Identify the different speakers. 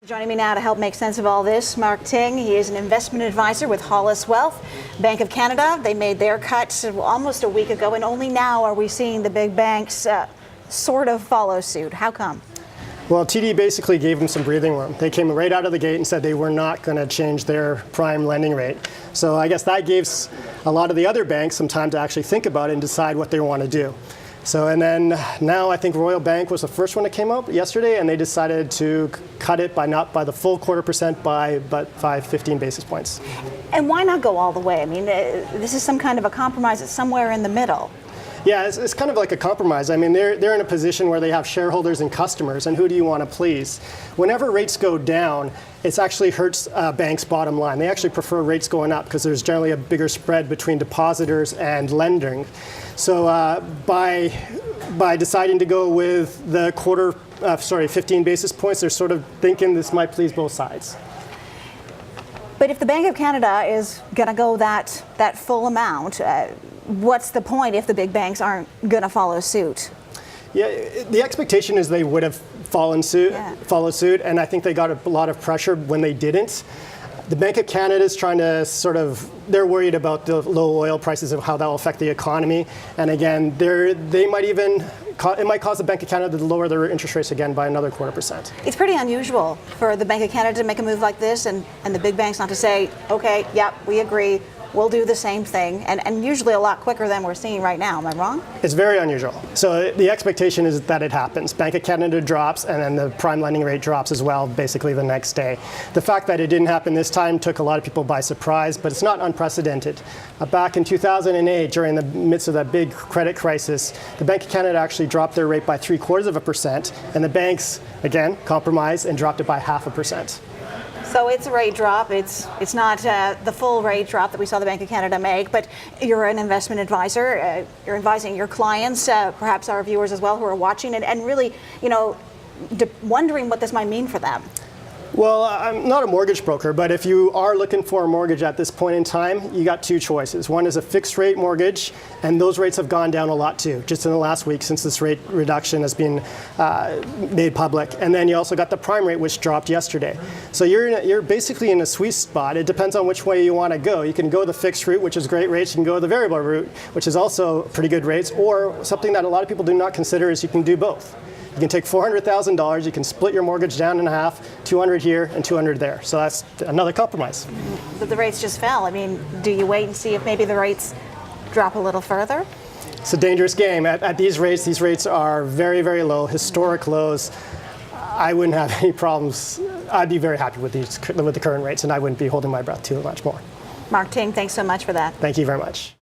Speaker 1: Joining me now to help make sense of all this, Mark Ting. He is an investment advisor with Hollis Wealth. Bank of Canada, they made their cut almost a week ago, and only now are we seeing the big banks sort of follow suit. How come?
Speaker 2: Well, TD basically gave them some breathing room. They came right out of the gate and said they were not going to change their prime lending rate. So I guess that gives a lot of the other banks some time to actually think about it and decide what they want to do. So, and then now I think Royal Bank was the first one that came out yesterday, and they decided to cut it by not by the full 0.25%, but by 15 basis points.
Speaker 1: And why not go all the way? I mean, this is some kind of a compromise. It's somewhere in the middle.
Speaker 2: Yeah, it's kind of like a compromise. I mean, they're in a position where they have shareholders and customers, and who do you want to please? Whenever rates go down, it actually hurts banks' bottom line. They actually prefer rates going up because there's generally a bigger spread between depositors and lending. So by deciding to go with the 15 basis points, they're sort of thinking this might please both sides.
Speaker 1: But if the Bank of Canada is going to go that full amount, what's the point if the big banks aren't going to follow suit?
Speaker 2: Yeah, the expectation is they would have followed suit, and I think they got a lot of pressure when they didn't. The Bank of Canada is trying to they're worried about the low oil prices and how that will affect the economy. And again, it might cause the Bank of Canada to lower their interest rates again by another 0.25%.
Speaker 1: It's pretty unusual for the Bank of Canada to make a move like this and the big banks not to say, okay, yep, we agree. We'll do the same thing, and usually a lot quicker than we're seeing right now. Am I wrong?
Speaker 2: It's very unusual. So the expectation is that it happens. Bank of Canada drops, and then the prime lending rate drops as well, basically the next day. The fact that it didn't happen this time took a lot of people by surprise, but it's not unprecedented. Back in 2008, during the midst of that big credit crisis, the Bank of Canada actually dropped their rate by 0.75%, and the banks, again, compromised and dropped it by 0.5%.
Speaker 1: So it's a rate drop. It's not the full rate drop that we saw the Bank of Canada make, but you're an investment advisor. You're advising your clients, perhaps our viewers as well who are watching, and really, wondering what this might mean for them.
Speaker 2: Well, I'm not a mortgage broker, but if you are looking for a mortgage at this point in time, you got two choices. One is a fixed rate mortgage, and those rates have gone down a lot too, just in the last week since this rate reduction has been made public. And then you also got the prime rate, which dropped yesterday. So you're basically in a sweet spot. It depends on which way you want to go. You can go the fixed route, which is great rates. You can go the variable route, which is also pretty good rates, or something that a lot of people do not consider is you can do both. You can take $400,000, you can split your mortgage down in half, 200 here and 200 there. So that's another compromise.
Speaker 1: But the rates just fell. I mean, do you wait and see if maybe the rates drop a little further?
Speaker 2: It's a dangerous game. At these rates are very, very low, historic lows. I wouldn't have any problems. I'd be very happy with the current rates, and I wouldn't be holding my breath too much more.
Speaker 1: Mark Ting, thanks so much for that.
Speaker 2: Thank you very much.